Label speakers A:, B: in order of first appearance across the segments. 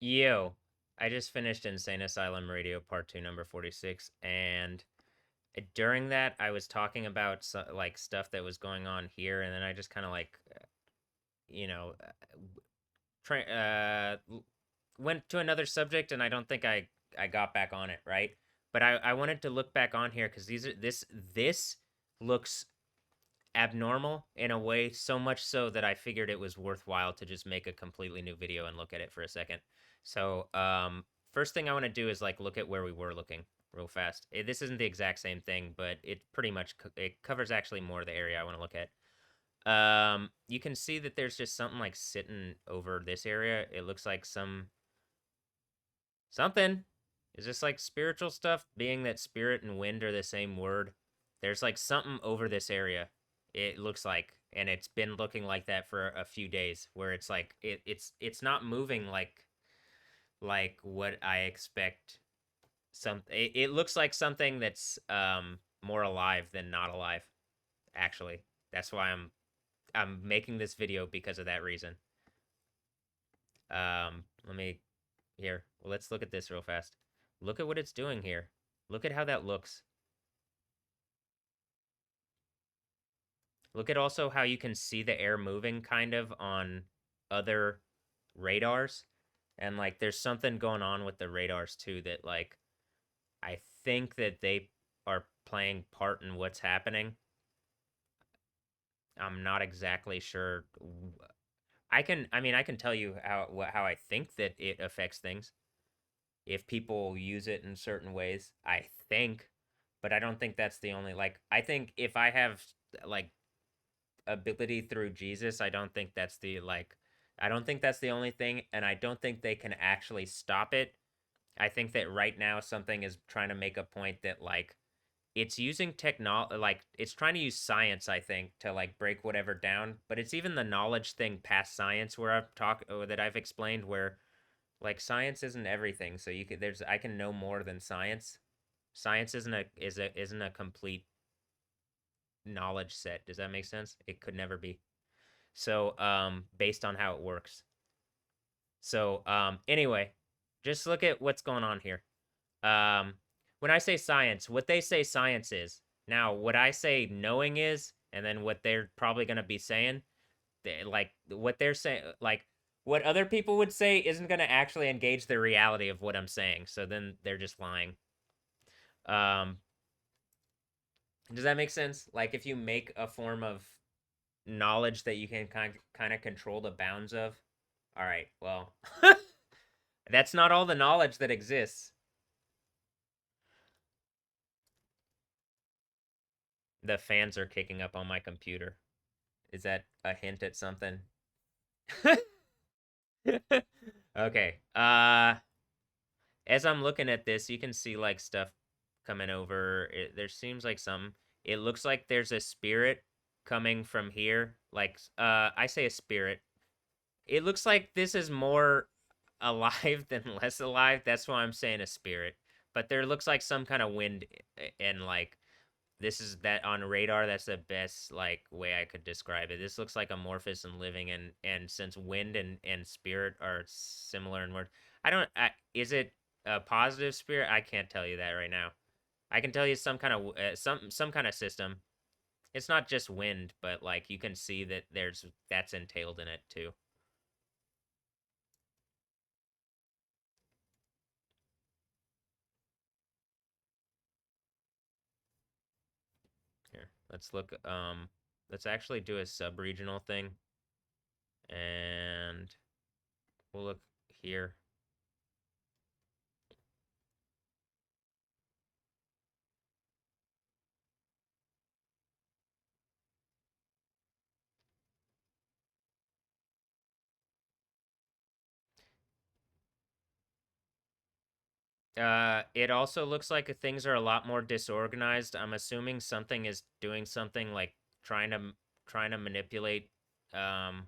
A: Yo, I just finished Insane Asylum Radio Part 2, number 46, and during that, I was talking about like stuff that was going on here, and then I just kind of like, you know, tra- went to another subject, and I don't think I got back on it, right? But I wanted to look back on here because this looks abnormal in a way, so much so that I figured it was worthwhile to just make a completely new video and look at it for a second. So, first thing I want to do is like look at where we were looking real fast. This isn't the exact same thing, but it pretty much it covers actually more of the area I want to look at. You can see that there's just something like sitting over this area. It looks like something. Is this like spiritual stuff? Being that spirit and wind are the same word, there's like something over this area. It looks like, and it's been looking like that for a few days. Where it's like it's not moving like what I expect. It looks like something that's more alive than not alive. Actually, that's why I'm making this video because of that reason. Let me here. Well, let's look at this real fast. Look at what it's doing here. Look at how that looks. Look at also how you can see the air moving kind of on other radars. And like there's something going on with the radars too that like I think that they are playing part in what's happening. I'm not exactly sure. I can tell you how I think that it affects things if people use it in certain ways. I think, but I don't think that's the only like I think if I have like ability through Jesus, I don't think that's the only thing, and I don't think they can actually stop it. I think that right now something is trying to make a point that like it's using technology, like it's trying to use science, I think, to like break whatever down. But it's even the knowledge thing past science where that I've explained where like science isn't everything. So you could there's I can know more than science. Science isn't a complete knowledge set. Does that make sense? It could never be. So, based on how it works. So, anyway, just look at what's going on here. Um, when I say science, what they say science is. Now, what I say knowing is, and then what they're probably going to be saying, like what they're saying, like what other people would say isn't going to actually engage the reality of what I'm saying. So then they're just lying. Um, does that make sense? Like if you make a form of knowledge that you can kind of control the bounds of. All right, well, that's not all the knowledge that exists. The fans are kicking up on my computer. Is that a hint at something? Okay. As I'm looking at this, you can see like stuff coming over. There seems like some. It looks like there's a spirit coming from here. Like I say a spirit. It looks like this is more alive than less alive. That's why I'm saying a spirit. But there looks like some kind of wind and like this is that on radar. That's the best like way I could describe it. This looks like amorphous and living, and since wind and spirit are similar in word, I don't. Is it a positive spirit? I can't tell you that right now. I can tell you some kind of some kind of system. It's not just wind, but like you can see that there's that's entailed in it too. Here, let's look. Let's actually do a sub-regional thing, and we'll look here. It also looks like things are a lot more disorganized. I'm assuming something is doing something like trying to trying to manipulate. Um,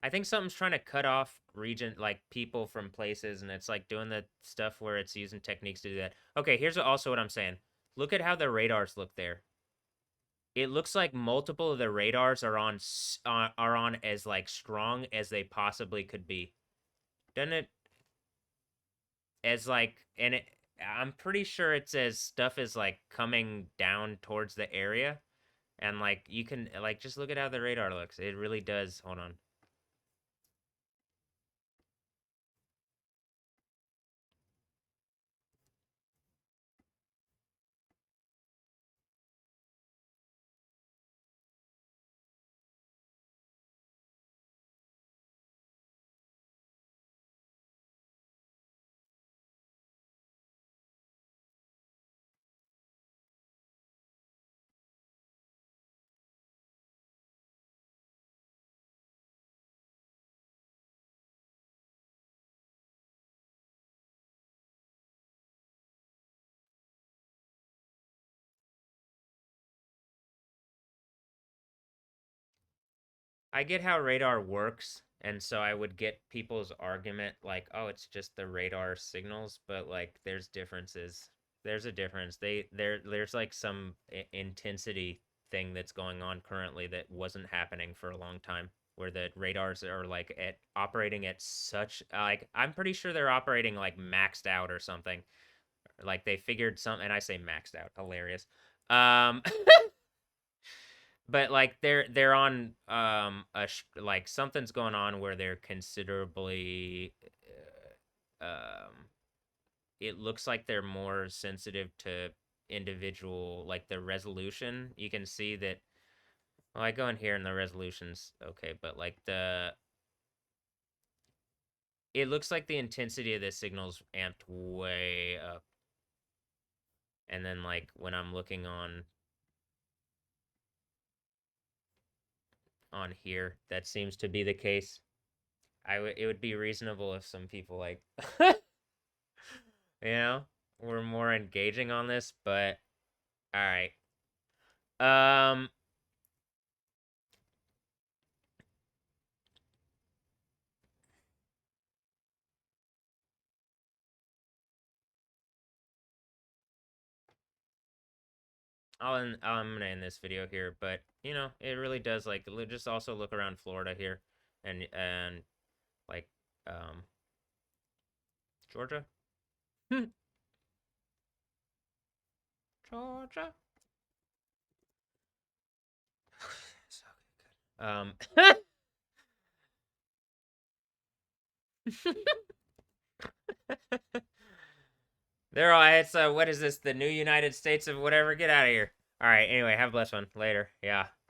A: I think something's trying to cut off region like people from places, and it's like doing the stuff where it's using techniques to do that. Okay, here's also what I'm saying. Look at how the radars look there. It looks like multiple of the radars are on as like strong as they possibly could be. doesn't it as like and it I'm pretty sure it says stuff is like coming down towards the area and like you can like just look at how the radar looks. It really does. Hold on. I get how radar works, and so I would get people's argument like, "Oh, it's just the radar signals," but like there's differences. There's a difference. There's like some intensity thing that's going on currently that wasn't happening for a long time where the radars are like at operating at such like I'm pretty sure they're operating like maxed out or something. Like they figured something and I say maxed out, hilarious. Um but like they're on like something's going on where they're considerably it looks like they're more sensitive to individual like the resolution. You can see that well, I go in here and the resolution's okay, but like the it looks like the intensity of the signal's amped way up. And then like when I'm looking on here, that seems to be the case. It would be reasonable if some people like you know were more engaging on this, but all right. Um I'm gonna end this video here, but you know, it really does like just also look around Florida here and like um Georgia. Georgia. So good. They're all it's what is this? The new United States of whatever? Get out of here. All right. Anyway, have a blessed one. Later. Yeah.